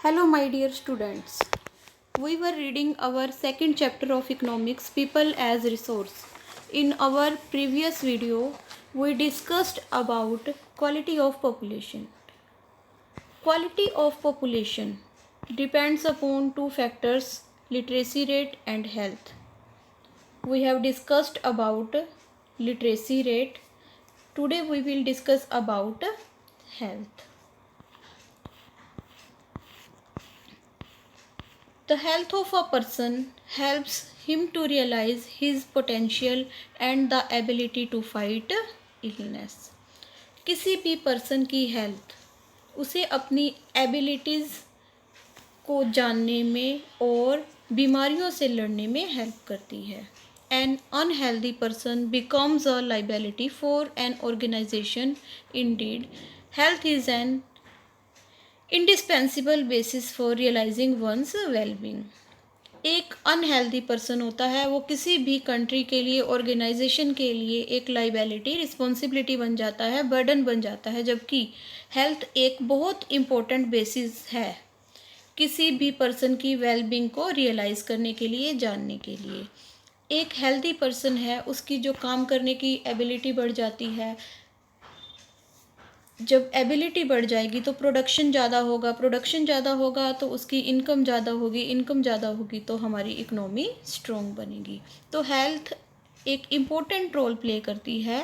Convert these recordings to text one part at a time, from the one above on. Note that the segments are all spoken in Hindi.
Hello, my dear students. We were reading our second chapter of economics, people as resource. In our previous video, we discussed about quality of population. Quality of population depends upon two factors, literacy rate and health. We have discussed about literacy rate. Today we will discuss about health. The health of a person helps him to realize his potential and the ability to fight illness. किसी भी पर्सन की हेल्थ उसे अपनी एबिलिटीज़ को जानने में और बीमारियों से लड़ने में हेल्प करती है. An unhealthy person becomes a liability for an organization. Indeed, health is an indispensable basis for realizing one's wellbeing. एक अनहेल्दी पर्सन होता है वो किसी भी कंट्री के लिए ऑर्गेनाइजेशन के लिए एक लाइबिलिटी रिस्पॉन्सिबिलिटी बन जाता है, बर्डन बन जाता है, जबकि हेल्थ एक बहुत इम्पोर्टेंट बेसिस है किसी भी पर्सन की वेलबींग को रियलाइज़ करने के लिए, जानने के लिए. एक हेल्दी पर्सन है उसकी जो काम करने की एबिलिटी बढ़ जाती है. जब एबिलिटी बढ़ जाएगी तो प्रोडक्शन ज़्यादा होगा तो उसकी इनकम ज़्यादा होगी तो हमारी इकोनॉमी स्ट्रॉन्ग बनेगी. तो हेल्थ एक इम्पोर्टेंट रोल प्ले करती है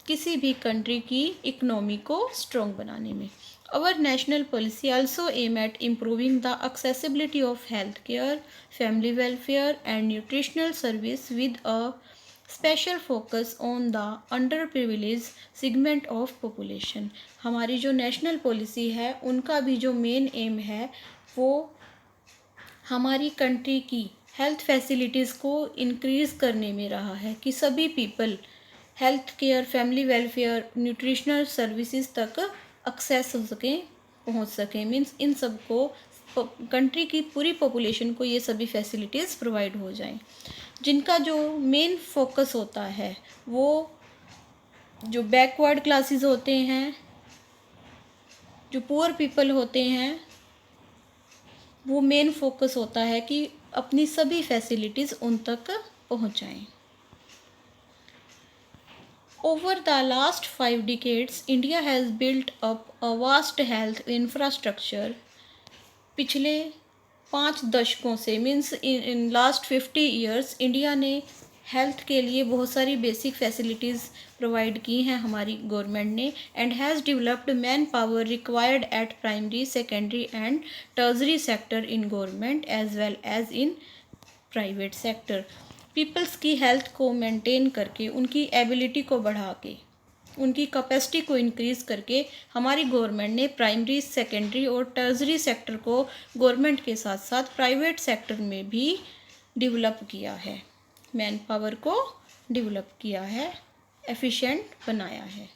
किसी भी कंट्री की इकोनॉमी को स्ट्रॉन्ग बनाने में. Our national policy also aim at improving the accessibility of health care, family welfare and nutritional service with a special focus on the under privilege segment of population. हमारी जो नेशनल पॉलिसी है उनका भी जो मेन एम है वो हमारी कंट्री की हेल्थ फैसिलिटीज़ को इंक्रीज़ करने में रहा है कि सभी people health care, family welfare, nutritional services तक एक्सेस हो सकें, पहुंच सकें. मीन्स इन सबको कंट्री की पूरी पॉपुलेशन को ये सभी फैसिलिटीज़ प्रोवाइड हो जाएं. जिनका जो मेन फोकस होता है वो जो बैकवर्ड क्लासेस होते हैं, जो पुअर पीपल होते हैं, वो मेन फोकस होता है कि अपनी सभी फैसिलिटीज़ उन तक पहुंचाएं. Over the last 5 decades, India has built up a vast health infrastructure. पिछले 5 दशकों से means in last 50 years India ने हेल्थ के लिए बहुत सारी बेसिक फैसिलिटीज़ प्रोवाइड की हैं हमारी गवर्नमेंट ने. And has developed manpower required at primary, secondary and tertiary sector in government as well as in private sector. Peoples की हेल्थ को मेंटेन करके, उनकी एबिलिटी को बढ़ा के, उनकी कैपेसिटी को इंक्रीज़ करके हमारी गवर्नमेंट ने प्राइमरी, सेकेंडरी और टर्जरी सेक्टर को गवर्नमेंट के साथ साथ प्राइवेट सेक्टर में भी डेवलप किया है. मैन पावर को डेवलप किया है, एफिशिएंट बनाया है.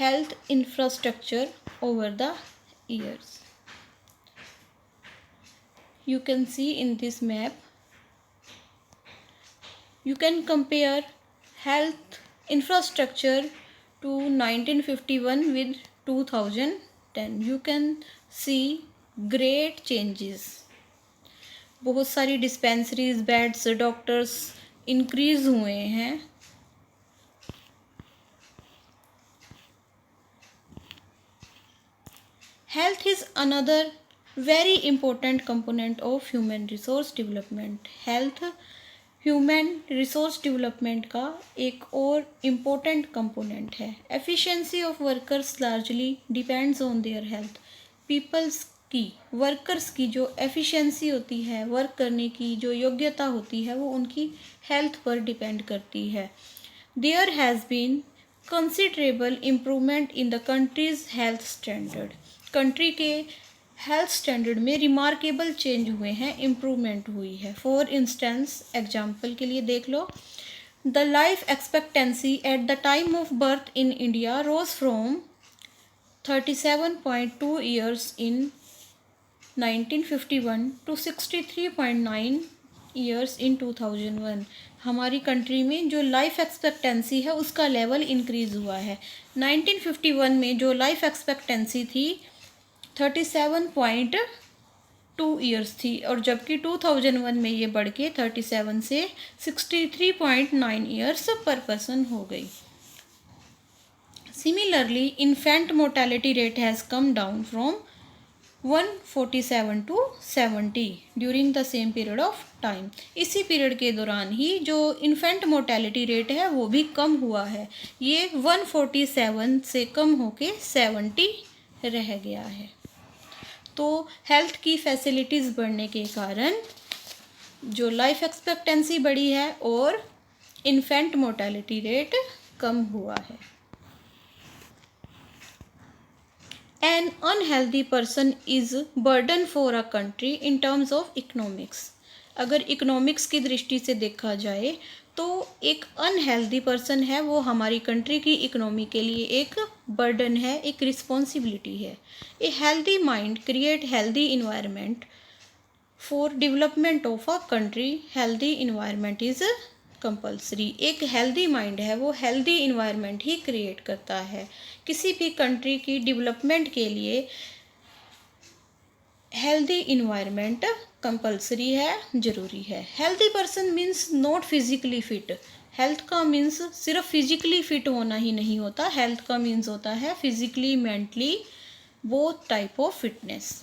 Health infrastructure over the years. You can see in this map, you can compare health infrastructure to 1951 with 2010. You can see great changes. बहुत सारी डिस्पेंसरीज, बेड्स, डॉक्टर्स इंक्रीज हुए हैं. Health is another very important component of human resource development. Health human resource development का एक और इम्पोर्टेंट कंपोनेंट है. Efficiency of workers largely depends on their health. Peoples की, वर्कर्स की जो एफिशिएंसी होती है, वर्क करने की जो योग्यता होती है, वो उनकी हेल्थ पर डिपेंड करती है. There has been considerable improvement in the country's health standard. Country के हेल्थ स्टैंडर्ड में रिमार्केबल चेंज हुए हैं, इम्प्रूवमेंट हुई है. फॉर इंस्टेंस, एग्जाम्पल के लिए देख लो, the life expectancy at the time of birth in India rose from 37.2 years in 1951 to 63.9 years in 2001। हमारी कंट्री में जो लाइफ एक्सपेक्टेंसी है उसका लेवल इंक्रीज़ हुआ है। 1951 में जो लाइफ एक्सपेक्टेंसी थी 37.2 ईयर्स थी, और जबकि 2001 में ये बढ़ के 37 से 63.9 ईयर्स पर पर्सन हो गई। Similarly, infant mortality rate has come down from 147 to 70 during the same period of time. इसी पीरियड के दौरान ही जो इन्फेंट मोर्टेलिटी रेट है वो भी कम हुआ है। ये 147 से कम होके 70 रह गया है। तो हेल्थ की फैसिलिटीज़ बढ़ने के कारण जो लाइफ एक्सपेक्टेंसी बढ़ी है और इन्फेंट मोर्टेलिटी रेट कम हुआ है। An unhealthy person is burden for a country in terms of economics। अगर इकोनॉमिक्स की दृष्टि से देखा जाए तो एक अनहेल्दी पर्सन है वो हमारी कंट्री की इकोनॉमी के लिए एक बर्डन है, एक रिस्पॉन्सिबिलिटी है। A healthy mind create healthy environment for development of a country. Healthy environment is compulsory. एक हेल्दी माइंड है वो हेल्दी इन्वायरमेंट ही क्रिएट करता है। किसी भी कंट्री की डेवलपमेंट के लिए हेल्दी इन्वायरमेंट कंपल्सरी है, ज़रूरी है। Healthy person means not physically fit. Health का मीन्स सिर्फ फिजिकली फिट होना ही नहीं होता, हेल्थ का मीन्स होता है physically mentally both type of fitness.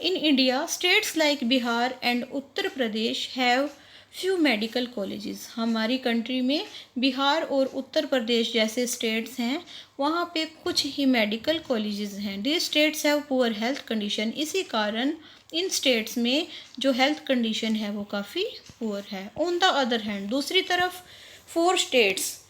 In India, states like Bihar and Uttar Pradesh have few medical colleges। हमारी कंट्री में बिहार और उत्तर प्रदेश जैसे स्टेट्स हैं, वहाँ पे कुछ ही मेडिकल कॉलेजेस हैं। These states have poor health condition। इसी कारण इन स्टेट्स में जो हेल्थ कंडीशन है वो काफ़ी पुअर है। ऑन द अदर हैंड, दूसरी तरफ 4 स्टेट्स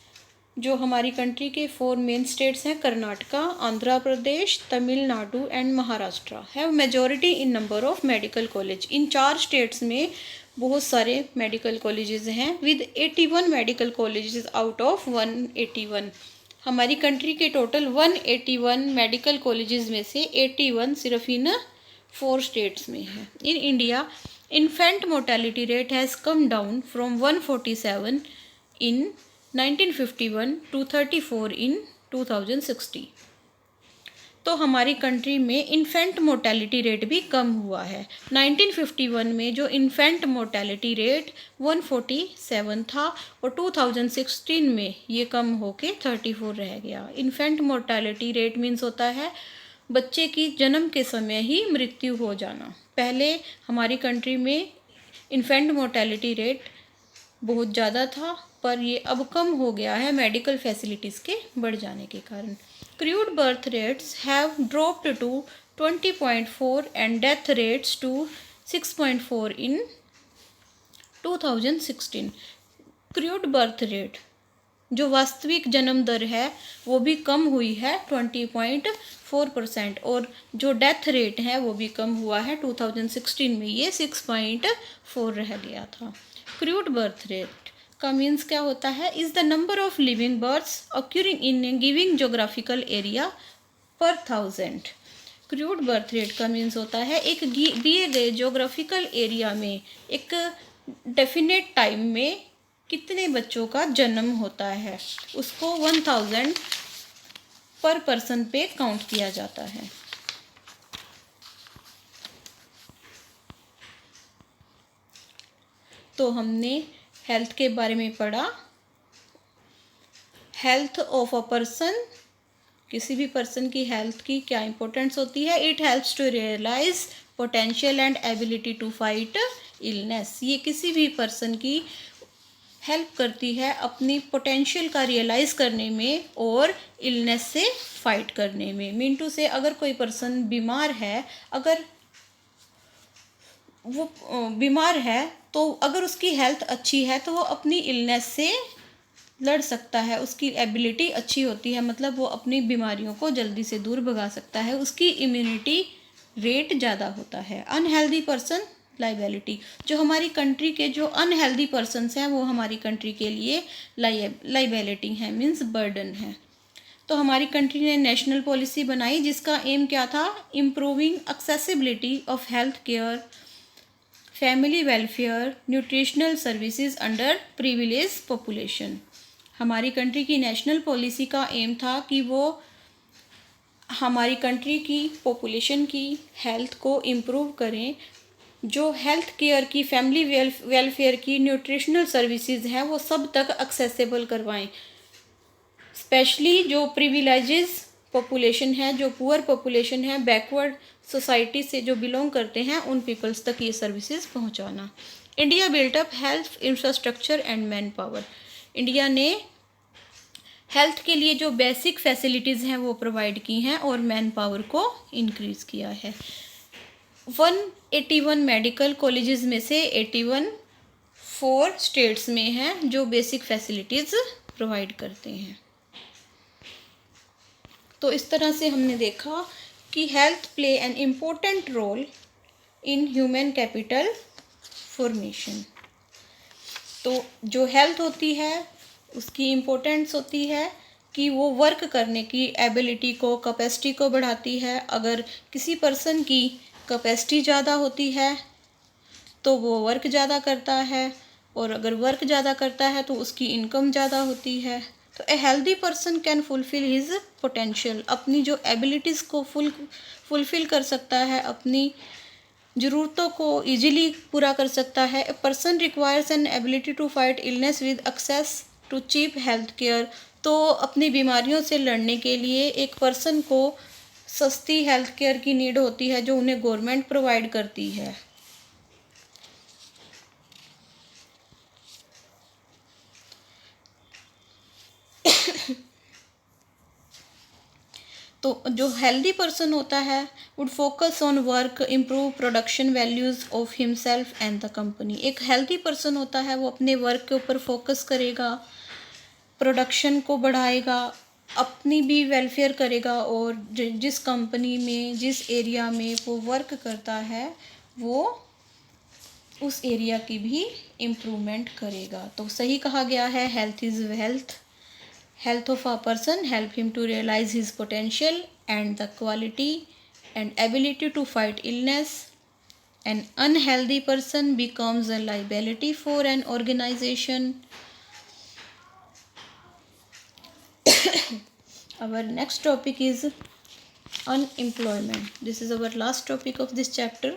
जो हमारी कंट्री के 4 मेन स्टेट्स हैं, Karnataka, Andhra Pradesh, Tamil Nadu and Maharashtra, have majority in number of medical college. इन 4 स्टेट्स में बहुत सारे मेडिकल कॉलेजेस हैं with 81 medical colleges out of 181। हमारी कंट्री के टोटल 181 मेडिकल कॉलेजेस में से 81 सिर्फ इन 4 स्टेट्स में है। In India infant mortality rate has come down from 147 in 1951 to 34 in 2060। तो हमारी कंट्री में इन्फेंट मोर्टेलिटी रेट भी कम हुआ है। 1951 में जो इन्फेंट मोर्टेलिटी रेट 147 था और 2016 में ये कम होके 34 रह गया। इन्फेंट मोर्टेलिटी रेट मीन्स होता है बच्चे की जन्म के समय ही मृत्यु हो जाना। पहले हमारी कंट्री में इन्फेंट मोर्टेलिटी रेट बहुत ज़्यादा था, पर ये अब कम हो गया है मेडिकल फैसिलिटीज़ के बढ़ जाने के कारण। Crude birth rates have dropped to 20.4 and death rates to 6.4 in 2016। Crude birth rate जो वास्तविक जन्म दर है वो भी कम हुई है 20.4%, और जो डेथ रेट है वो भी कम हुआ है। 2016 में ये 6.4 रह गया था। क्रूड बर्थ रेट का मीन्स क्या होता है? Is the number of living births occurring in a giving geographical area per 1000। Crude birth rate का मीन्स होता है एक दिए गए जोग्राफिकल एरिया में एक डेफिनेट टाइम में कितने बच्चों का जन्म होता है, उसको 1000 पर पर्सन पे काउंट किया जाता है। तो हमने हेल्थ के बारे में पढ़ा। हेल्थ ऑफ अ पर्सन, किसी भी पर्सन की हेल्थ की क्या इंपॉर्टेंस होती है? It helps to realise potential and ability to fight illness. ये किसी भी पर्सन की हेल्प करती है अपनी पोटेंशियल का रियलाइज करने में और इलनेस से फाइट करने में। मीन टू से अगर कोई पर्सन बीमार है, अगर वो बीमार है तो अगर उसकी हेल्थ अच्छी है तो वो अपनी इलनेस से लड़ सकता है, उसकी एबिलिटी अच्छी होती है, मतलब वो अपनी बीमारियों को जल्दी से दूर भगा सकता है, उसकी इम्यूनिटी रेट ज़्यादा होता है। अनहेल्दी पर्सन लाइबिलिटी, जो हमारी कंट्री के जो अनहेल्दी पर्सनस हैं वो हमारी कंट्री के लिए लाइबिलिटी है, मीन्स बर्डन है। तो हमारी कंट्री ने नेशनल पॉलिसी बनाई जिसका एम क्या था? Improving accessibility of health care family welfare, nutritional services under privilege population. हमारी कंट्री की नेशनल पॉलिसी का एम था कि वो हमारी कंट्री की पॉपुलेशन की हेल्थ को इम्प्रूव करें, जो हेल्थ केयर की, फैमिली वेलफेयर की, न्यूट्रिशनल सर्विसेज हैं वो सब तक एक्सेसिबल करवाएं। स्पेशली जो प्रिविलेजेस पॉपुलेशन है, जो पुअर पॉपुलेशन है, बैकवर्ड सोसाइटी से जो बिलोंग करते हैं, उन पीपल्स तक ये सर्विसेज पहुंचाना। India built up health infrastructure and man power. India ने हेल्थ के लिए जो बेसिक फैसिलिटीज़ हैं वो प्रोवाइड की हैं और मैन पावर को इंक्रीज़ किया है। 181 मेडिकल कॉलेजेस में से 81 4 स्टेट्स में हैं जो बेसिक फैसिलिटीज़ प्रोवाइड करते हैं। तो इस तरह से हमने देखा कि health play an important role in human capital formation. तो जो हेल्थ होती है उसकी इम्पोर्टेंस होती है कि वो वर्क करने की एबिलिटी को, कैपेसिटी को बढ़ाती है। अगर किसी पर्सन की कैपेसिटी ज़्यादा होती है तो वो वर्क ज़्यादा करता है, और अगर वर्क ज़्यादा करता है तो उसकी इनकम ज़्यादा होती है। तो a healthy person can fulfil his potential, अपनी जो एबिलिटीज़ को फुलफिल कर सकता है, अपनी ज़रूरतों को ईजिली पूरा कर सकता है। A person requires an ability to fight illness with access to cheap health care. तो अपनी बीमारियों से लड़ने के लिए एक पर्सन को सस्ती हेल्थ केयर की नीड होती है जो उन्हें गवर्नमेंट प्रोवाइड करती है। तो जो हेल्दी पर्सन होता है would focus on work, improve production values of himself and the company. एक हेल्दी पर्सन होता है वो अपने वर्क के ऊपर फोकस करेगा, प्रोडक्शन को बढ़ाएगा, अपनी भी वेलफेयर करेगा, और जिस कंपनी में, जिस एरिया में वो वर्क करता है वो उस एरिया की भी इम्प्रूवमेंट करेगा। तो सही कहा गया है, health is wealth. Health of a person help him to realize his potential and the quality and ability to fight illness. An unhealthy person becomes a liability for an organization. Our next topic is unemployment. This is our last topic of this chapter.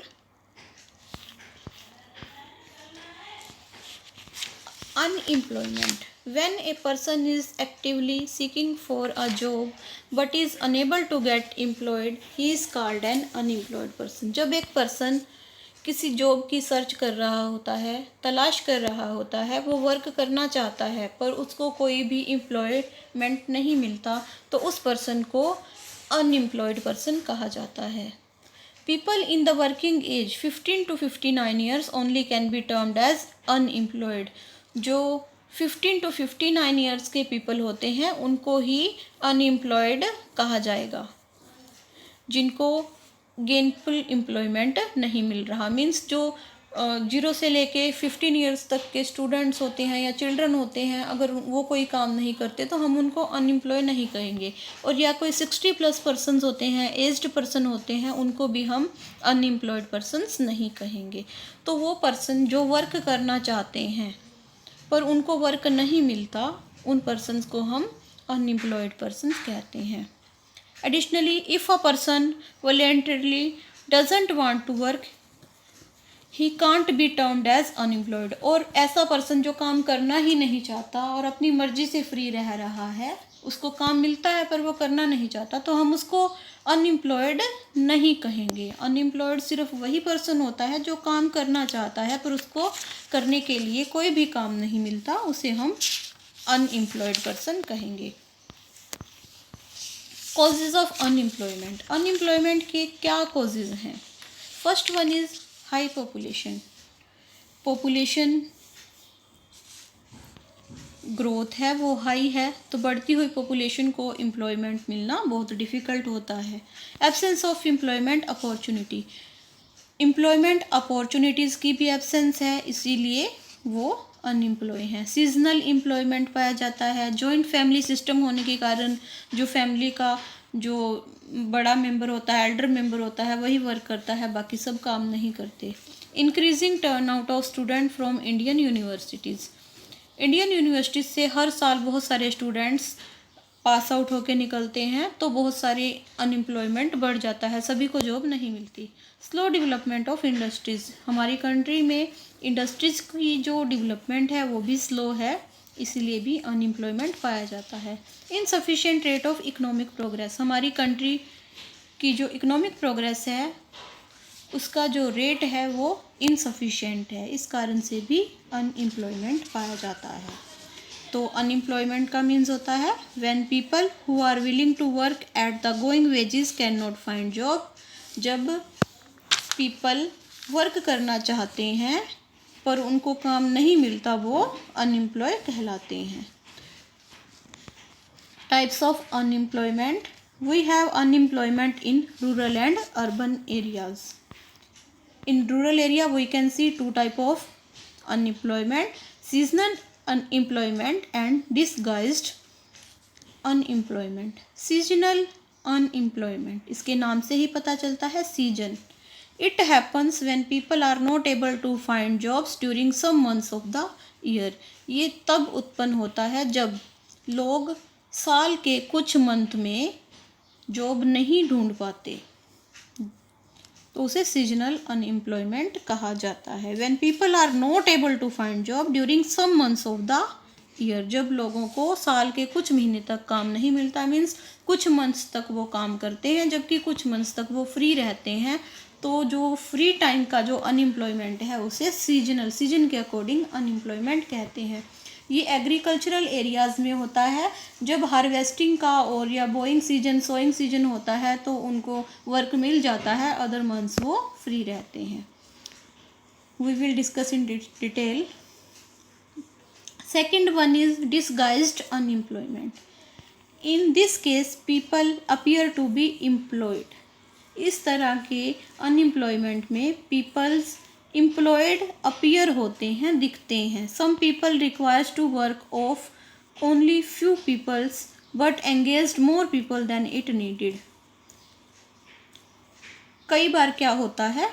Unemployment. When a person is actively seeking for a job but is unable to get employed, he is called an unemployed person. जब एक पर्सन किसी जॉब की सर्च कर रहा होता है, तलाश कर रहा होता है, वो वर्क करना चाहता है पर उसको कोई भी एम्प्लॉयमेंट नहीं मिलता, तो उस पर्सन को अनएम्प्लॉयड पर्सन कहा जाता है। People in the working age 15 to 59 years only can be termed as unemployed. जो 15 to 59 ईयर्स के पीपल होते हैं उनको ही अनएम्प्लॉयड कहा जाएगा, जिनको गेनफुल एम्प्लॉयमेंट नहीं मिल रहा। मीन्स जो 0 से लेके 15 ईयर्स तक के स्टूडेंट्स होते हैं या चिल्ड्रन होते हैं, अगर वो कोई काम नहीं करते तो हम उनको अनएम्प्लॉय नहीं कहेंगे। और या कोई 60+ पर्सनस होते हैं, एज्ड पर्सन होते हैं, उनको भी हम अनएम्प्लॉयड पर्सनस नहीं कहेंगे। तो वो पर्सन जो वर्क करना चाहते हैं पर उनको वर्क नहीं मिलता, उन पर्सनस को हम अनएम्प्लॉयड पर्सनस कहते हैं। Additionally, if a person voluntarily doesn't want to work, he can't be termed as unemployed. और ऐसा पर्सन जो काम करना ही नहीं चाहता और अपनी मर्जी से फ्री रह रहा है, उसको काम मिलता है पर वो करना नहीं चाहता, तो हम उसको अनएम्प्लॉयड नहीं कहेंगे। अनएम्प्लॉयड सिर्फ वही पर्सन होता है जो काम करना चाहता है पर उसको करने के लिए कोई भी काम नहीं मिलता, उसे हम अनएम्प्लॉयड पर्सन कहेंगे। Causes of unemployment. अनएम्प्लॉयमेंट के क्या कॉजेज हैं? First one is high population. Population growth है वो हाई है, तो बढ़ती हुई पॉपुलेशन को एम्प्लॉयमेंट मिलना बहुत डिफ़िकल्ट होता है। Absence of employment opportunity. Employment opportunities की भी एब्सेंस है, इसीलिए वो अनएम्प्लॉय हैं। सीजनल एम्प्लॉयमेंट पाया जाता है। जॉइंट फैमिली सिस्टम होने के कारण जो फैमिली का जो बड़ा मेंबर होता है, एल्डर मेंबर होता है, वही वर्क करता है, बाकी सब काम नहीं करते। Increasing turn out of student from Indian universities. Indian universities से हर साल बहुत सारे स्टूडेंट्स पास आउट होके निकलते हैं, तो बहुत सारी अनएम्प्लॉयमेंट बढ़ जाता है, सभी को जॉब नहीं मिलती। स्लो डेवलपमेंट ऑफ इंडस्ट्रीज़, हमारी कंट्री में इंडस्ट्रीज़ की जो डेवलपमेंट है वो भी स्लो है, इसीलिए भी अनएम्प्लॉयमेंट पाया जाता है। Insufficient rate of economic progress, हमारी कंट्री की जो इकोनॉमिक प्रोग्रेस है उसका जो रेट है वो इनसफिशिएंट है, इस कारण से भी अनएम्प्लॉयमेंट पाया जाता है। तो अनएम्प्लॉयमेंट का मीन्स होता है when people who are willing to work at the going wages can not find job, जब पीपल वर्क करना चाहते हैं पर उनको काम नहीं मिलता, वो अनएम्प्लॉय कहलाते हैं। Types of unemployment, we have unemployment in rural and urban areas. In rural area we can see two type of unemployment, seasonal unemployment and disguised unemployment। seasonal unemployment, इसके नाम से ही पता चलता है season. it happens when people are not able to find jobs during some months of the year। ये तब उत्पन्न होता है जब लोग साल के कुछ मंथ में जॉब नहीं ढूंढ पाते, तो उसे सीजनल अनएम्प्लॉयमेंट कहा जाता है। When people are not able to find job during some months of the year, जब लोगों को साल के कुछ महीने तक काम नहीं मिलता, मीन्स कुछ मंथ्स तक वो काम करते हैं जबकि कुछ मंथ्स तक वो फ्री रहते हैं, तो जो फ्री टाइम का जो अनएम्प्लॉयमेंट है उसे सीजनल, सीजन के अकॉर्डिंग अनएम्प्लॉयमेंट कहते हैं। ये एग्रीकल्चरल एरियाज़ में होता है, जब हार्वेस्टिंग का और या बोइंग सीजन, सोइंग सीजन होता है तो उनको वर्क मिल जाता है, अदर मंथ्स वो फ्री रहते हैं। We will discuss in detail. Second one is disguised unemployment. In this case people appear to be employed. इस तरह के अनएम्प्लॉयमेंट में पीपल्स एम्प्लॉयड अपीयर होते हैं, दिखते हैं। Some people requires to work of only few peoples but engaged more people than it needed. कई बार क्या होता है,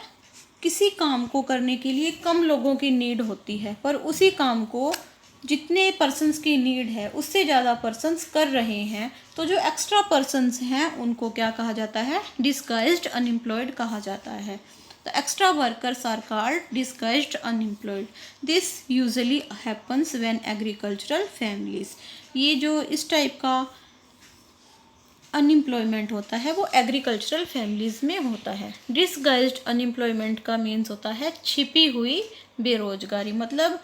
किसी काम को करने के लिए कम लोगों की नीड होती है, पर उसी काम को जितने पर्सन्स की नीड है उससे ज़्यादा पर्सन्स कर रहे हैं, तो जो एक्स्ट्रा पर्सन्स हैं उनको क्या कहा जाता है, डिसगाइज्ड अनएम्प्लॉयड कहा जाता है। The extra workers are called disguised unemployed. This usually happens when agricultural families, ये जो इस टाइप का अनएम्प्लॉयमेंट होता है वो एग्रीकल्चरल फैमिलीज़ में होता है। डिसगाइज्ड अनएम्प्लॉयमेंट का मीन्स होता है छिपी हुई बेरोजगारी, मतलब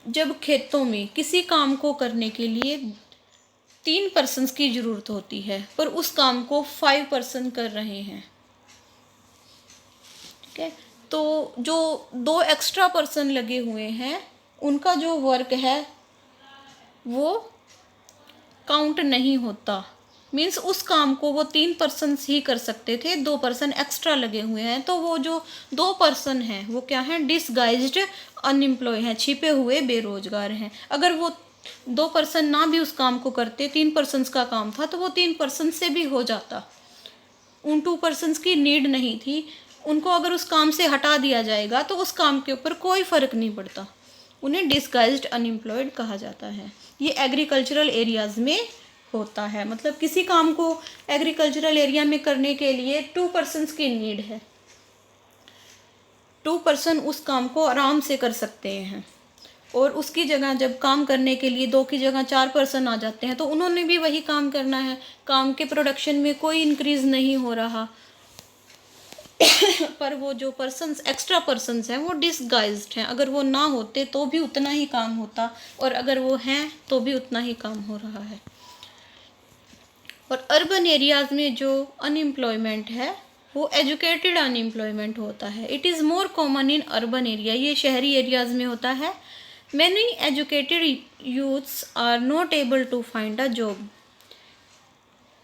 जब खेतों में किसी काम को करने के लिए 3 पर्सन्स की ज़रूरत होती है पर उस काम को 5 पर्सन कर रहे हैं, ठीक है, तो जो 2 एक्स्ट्रा पर्सन लगे हुए हैं उनका जो वर्क है वो काउंट नहीं होता, मीन्स उस काम को वो 3 पर्सन ही कर सकते थे, 2 पर्सन एक्स्ट्रा लगे हुए हैं, तो वो जो 2 पर्सन हैं वो क्या हैं, डिसगाइज्ड अनएम्प्लॉय हैं, छिपे हुए बेरोजगार हैं। अगर वो 2 पर्सन ना भी उस काम को करते, 3 पर्सन्स का काम था, तो वो 3 पर्सन से भी हो जाता, उन 2 पर्सन्स की नीड नहीं थी। उनको अगर उस काम से हटा दिया जाएगा तो उस काम के ऊपर कोई फ़र्क नहीं पड़ता, उन्हें डिसगाइज्ड अनएम्प्लॉयड कहा जाता है। ये एग्रीकल्चरल एरियाज़ में होता है, मतलब किसी काम को एग्रीकल्चरल एरिया में करने के लिए 2 पर्सन्स की नीड है, 2 पर्सन उस काम को आराम से कर सकते हैं, और उसकी जगह जब काम करने के लिए 2 की जगह 4 पर्सन आ जाते हैं तो उन्होंने भी वही काम करना है, काम के प्रोडक्शन में कोई इंक्रीज़ नहीं हो रहा पर वो जो पर्सन्स एक्स्ट्रा पर्सन्स हैं वो डिसगाइज्ड हैं, अगर वो ना होते तो भी उतना ही काम होता, और अगर वो हैं तो भी उतना ही काम हो रहा है। और अर्बन एरियाज़ में जो अनएम्प्लॉयमेंट है वो एजुकेटेड अनएम्प्लॉयमेंट होता है। It is more common in urban area, ये शहरी एरियाज़ में होता है। Many educated youths are not able to find a job.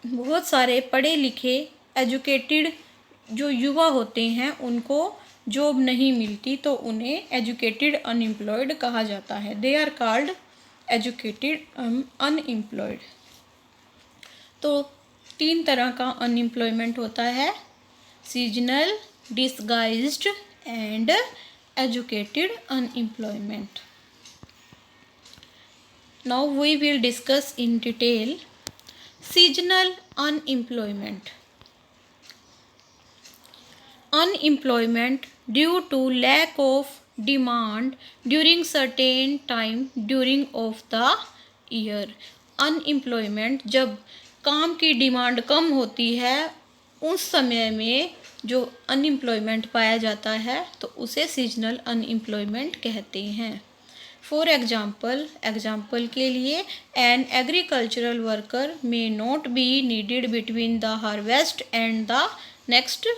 बहुत सारे पढ़े लिखे एजुकेटेड जो युवा होते हैं उनको जॉब नहीं मिलती, तो उन्हें एजुकेटेड अनएम्प्लॉयड कहा जाता है। They are called educated unemployed. तो 3 तरह का अनएम्प्लॉयमेंट होता है, seasonal, disguised and educated unemployment. Now we will discuss in detail seasonal unemployment. Unemployment due to lack of demand during certain time during of the year. Unemployment जब काम की डिमांड कम होती है उस समय में जो अनएम्प्लॉयमेंट पाया जाता है तो उसे सीजनल अनएम्प्लॉयमेंट कहते हैं. फॉर एग्जाम्पल के लिए an agricultural worker may not be needed between the harvest and the next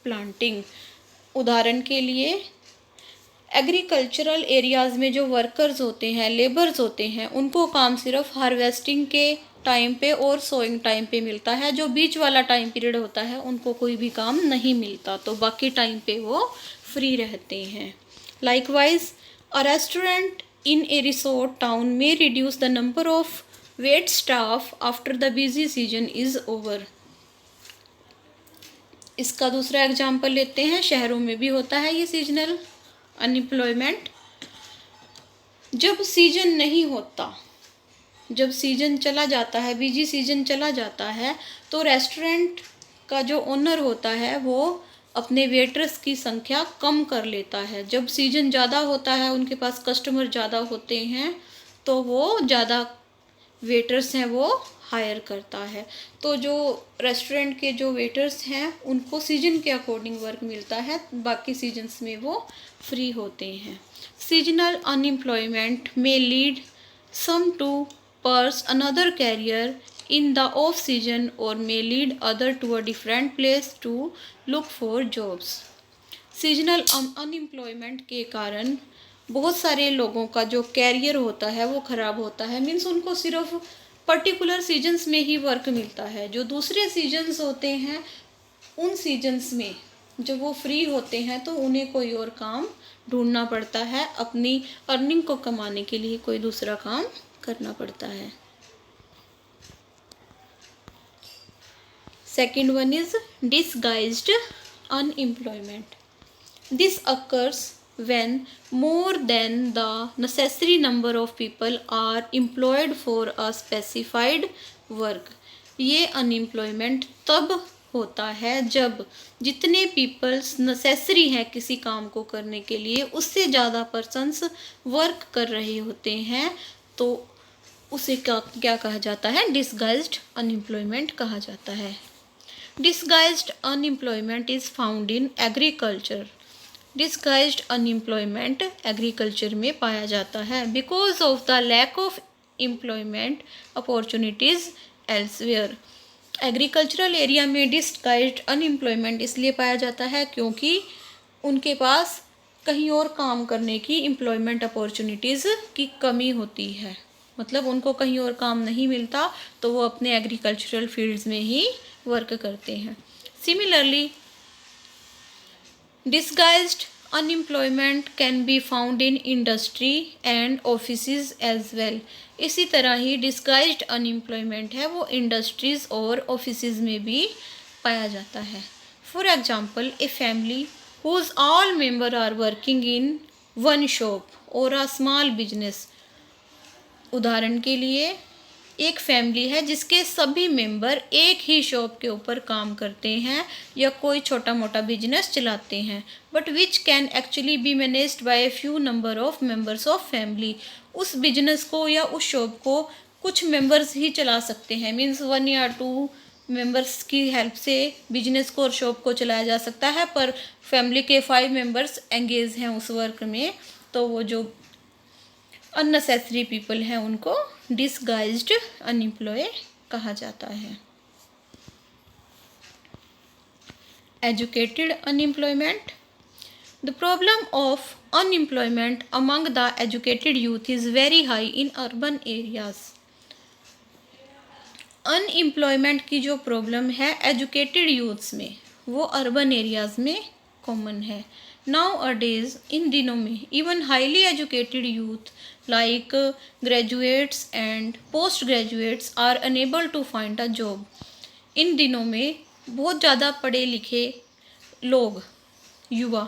planting. उदाहरण के लिए एग्रीकल्चरल एरियाज़ में जो वर्कर्स होते हैं, लेबर्स होते हैं, उनको काम सिर्फ हार्वेस्टिंग के टाइम पे और सोइंग टाइम पे मिलता है. जो बीच वाला टाइम पीरियड होता है उनको कोई भी काम नहीं मिलता, तो बाकी टाइम पे वो फ्री रहते हैं. Likewise a restaurant in a resort town may reduce the number of wait staff after the busy season is over. इसका दूसरा एग्जाम्पल लेते हैं. शहरों में भी होता है ये सीजनल अनएम्प्लॉयमेंट. जब सीजन नहीं होता, जब सीजन चला जाता है, बिजी सीजन चला जाता है, तो रेस्टोरेंट का जो ओनर होता है वो अपने वेटर्स की संख्या कम कर लेता है. जब सीजन ज़्यादा होता है, उनके पास कस्टमर ज़्यादा होते हैं, तो वो ज़्यादा वेटर्स हैं वो हायर करता है. तो जो रेस्टोरेंट के जो वेटर्स हैं उनको सीजन के अकॉर्डिंग वर्क मिलता है, बाकी सीजन्स में वो फ्री होते हैं. Seasonal unemployment may lead some to pursue another career in the off season or may lead other to a different place to look for jobs. Seasonal unemployment के कारण बहुत सारे लोगों का जो कैरियर होता है वो ख़राब होता है. मीन्स उनको सिर्फ पर्टिकुलर सीजन्स में ही वर्क मिलता है. जो दूसरे सीजन्स होते हैं उन सीजन्स में जब वो फ्री होते हैं तो उन्हें कोई और काम ढूंढना पड़ता है. अपनी अर्निंग को कमाने के लिए कोई दूसरा काम करना पड़ता है. Second one is disguised unemployment. This occurs when more than the necessary number of people are employed for a specified work. ये अनएम्प्लॉयमेंट तब होता है जब जितने पीपल्स नेसेसरी हैं किसी काम को करने के लिए उससे ज़्यादा पर्सन्स वर्क कर रहे होते हैं, तो उसे क्या कहा जाता है? डिसगाइज्ड अनएम्प्लॉयमेंट कहा जाता है. Disguised unemployment is found in agriculture. Disguised unemployment agriculture में पाया जाता है because of the lack of employment opportunities elsewhere. Agricultural area में डिस्गाइज्ड अनएम्प्लॉयमेंट इसलिए पाया जाता है क्योंकि उनके पास कहीं और काम करने की एम्प्लॉयमेंट अपॉर्चुनिटीज़ की कमी होती है. मतलब उनको कहीं और काम नहीं मिलता तो वो अपने एग्रीकल्चरल फील्ड्स में ही वर्क करते हैं. Similarly disguised unemployment can be found in industry and offices as well. इसी तरह ही डिसगाइज्ड अनएम्प्लॉयमेंट है वो इंडस्ट्रीज़ और ऑफिसेज में भी पाया जाता है. For example a family whose all member are working in one shop or a small business. उदाहरण के लिए एक फैमिली है जिसके सभी मेंबर एक ही शॉप के ऊपर काम करते हैं या कोई छोटा मोटा बिजनेस चलाते हैं, but which can actually be managed by a few number of members of family. उस बिजनेस को या उस शॉप को कुछ मेंबर्स ही चला सकते हैं. मीन्स 1 या 2 मेंबर्स की हेल्प से बिजनेस को और शॉप को चलाया जा सकता है, पर फैमिली के 5 मेंबर्स एंगेज हैं उस वर्क में, तो वो जो अननेसेसरी पीपल हैं उनको डिसगाइज्ड अनएम्प्लॉय कहा जाता है. Educated unemployment. The problem of unemployment among the educated youth is very high in urban areas. Unemployment की जो प्रॉब्लम है एजुकेटेड यूथ्स में वो अर्बन एरियाज़ में कॉमन है. Nowadays, इन दिनों में even highly educated youth like graduates and post graduates are unable to find a job. इन दिनों में बहुत ज़्यादा पढ़े लिखे लोग, युवा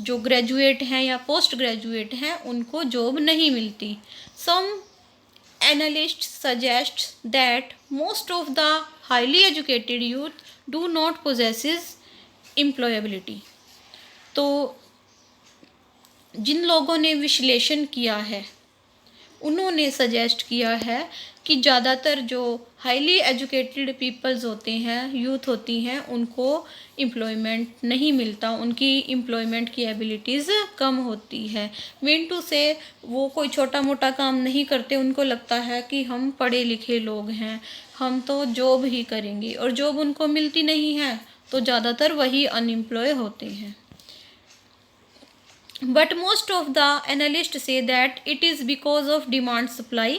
जो ग्रेजुएट हैं या पोस्ट ग्रेजुएट हैं उनको जॉब नहीं मिलती। Some analyst suggest that most of the highly educated youth do not possesses employability. तो जिन लोगों ने विश्लेषण किया है उन्होंने सजेस्ट किया है कि ज़्यादातर जो हाईली एजुकेटेड पीपल्स होते हैं, यूथ होती हैं, उनको एम्प्लॉयमेंट नहीं मिलता, उनकी एम्प्लॉयमेंट की एबिलिटीज़ कम होती है। मीन टू से वो कोई छोटा मोटा काम नहीं करते, उनको लगता है कि हम पढ़े लिखे लोग हैं, हम तो जॉब ही करेंगे, और जॉब उनको मिलती नहीं है तो ज़्यादातर वही अनएम्प्लॉय होते हैं। But most of the analysts say that it is because of demand supply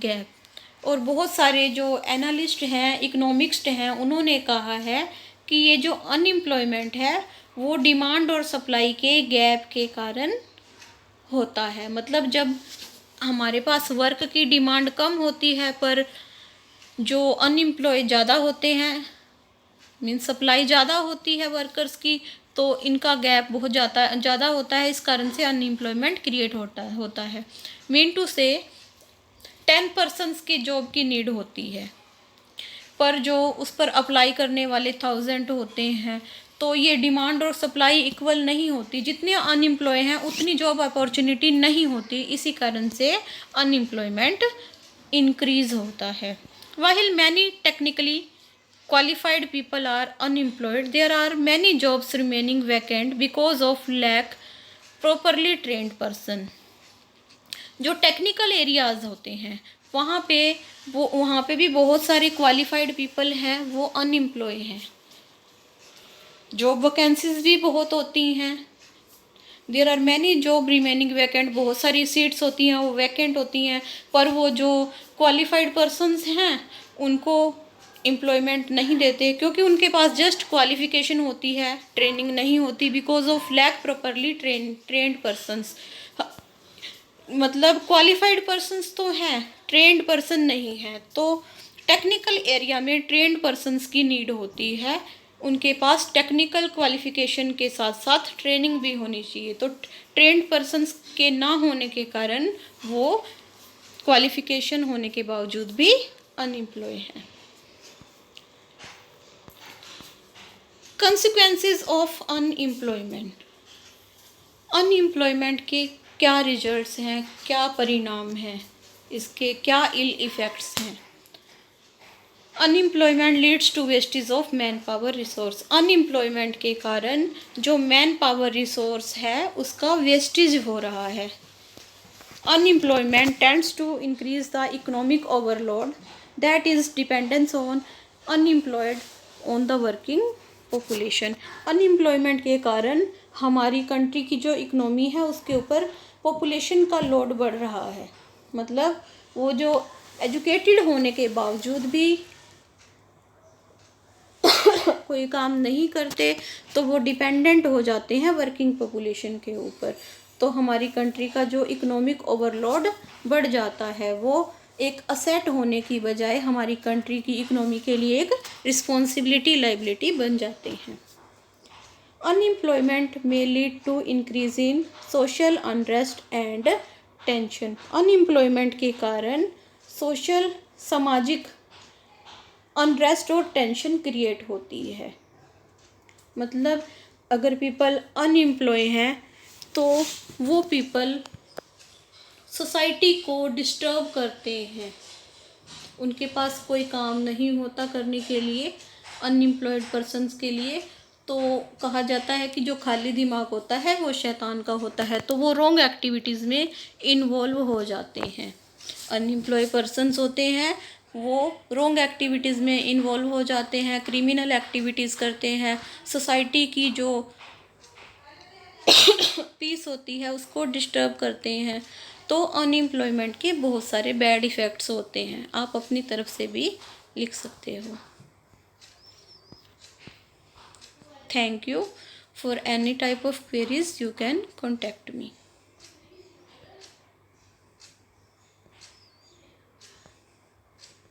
gap। और बहुत सारे जो एनालिस्ट हैं, इकोनॉमिक्स्ट हैं, उन्होंने कहा है कि ये जो अनएम्प्लॉयमेंट है वो डिमांड और सप्लाई के गैप के कारण होता है। मतलब जब हमारे पास वर्क की डिमांड कम होती है पर जो अनएम्प्लॉय ज़्यादा होते हैं, मीन्स सप्लाई ज़्यादा होती है वर्कर्स की, तो इनका गैप बहुत ज़्यादा होता है, इस कारण से अनएम्प्लॉयमेंट क्रिएट होता है। मीन टू से 10% की जॉब की नीड होती है पर जो उस पर अप्लाई करने वाले 1000 होते हैं, तो ये डिमांड और सप्लाई इक्वल नहीं होती, जितने अनएम्प्लॉय हैं उतनी जॉब अपॉर्चुनिटी नहीं होती, इसी कारण से अनएम्प्लॉयमेंट इंक्रीज होता है। While many technically qualified people are unemployed, there are many jobs remaining vacant because of lack properly trained person। जो टेक्निकल एरियाज होते हैं वहाँ पे भी बहुत सारे क्वालिफाइड पीपल हैं, वो अनएम्प्लॉय हैं। जॉब वैकेंसीज भी बहुत होती हैं, there are many job remaining vacant, बहुत सारी सीट्स होती हैं वो वैकेंट होती हैं, पर वो जो क्वालिफाइड पर्सनस हैं उनको एम्प्लॉयमेंट नहीं देते क्योंकि उनके पास जस्ट क्वालिफिकेशन होती है, ट्रेनिंग नहीं होती, because of lack properly trained persons. मतलब क्वालिफाइड पर्सनस तो हैं, ट्रेंड पर्सन नहीं है, तो टेक्निकल एरिया में ट्रेंड पर्सनस की नीड होती है, उनके पास टेक्निकल क्वालिफिकेशन के साथ साथ ट्रेनिंग भी होनी चाहिए। तो ट्रेंड पर्सनस के ना होने के कारण वो क्वालिफिकेशन होने के बावजूद भी अनएम्प्लॉय हैं। Consequences of unemployment. अनएम्प्लॉयमेंट के क्या रिजल्ट्स हैं, क्या परिणाम हैं, इसके क्या इल इफ़ेक्ट्स हैं। Unemployment leads to wastage of man power resource. Unemployment के कारण जो मैन पावर रिसोर्स है उसका वेस्टेज हो रहा है। Unemployment tends to increase the economic overload that is dependence on unemployed on the working population. Unemployment के कारण हमारी कंट्री की जो इकोनॉमी है उसके ऊपर पॉपुलेशन का लोड बढ़ रहा है। मतलब वो जो एजुकेटेड होने के बावजूद भी कोई काम नहीं करते तो वो डिपेंडेंट हो जाते हैं वर्किंग पॉपुलेशन के ऊपर, तो हमारी कंट्री का जो इकोनॉमिक ओवरलोड बढ़ जाता है, वो एक असेट होने की बजाय हमारी कंट्री की इकोनॉमी के लिए एक रिस्पॉन्सिबिलिटी, लाइबिलिटी बन जाते हैं। Unemployment may lead to increase in social unrest and tension. Unemployment के कारण सोशल, सामाजिक अनरेस्ट और टेंशन क्रिएट होती है। मतलब अगर पीपल अनएम्प्लॉय हैं तो वो पीपल सोसाइटी को डिस्टर्ब करते हैं, उनके पास कोई काम नहीं होता करने के लिए, अनएम्प्लॉयड पर्सन्स के लिए, तो कहा जाता है कि जो खाली दिमाग होता है वो शैतान का होता है, तो वो रॉन्ग एक्टिविटीज़ में इन्वॉल्व हो जाते हैं। अनएम्प्लॉय पर्सन्स होते हैं वो रॉन्ग एक्टिविटीज़ में इन्वॉल्व हो जाते हैं, क्रिमिनल एक्टिविटीज़ करते हैं, सोसाइटी की जो पीस होती है उसको डिस्टर्ब करते हैं। तो अनएम्प्लॉयमेंट के बहुत सारे बैड इफ़ेक्ट्स होते हैं, आप अपनी तरफ से भी लिख सकते हो। Thank you. For any type of queries you can contact me.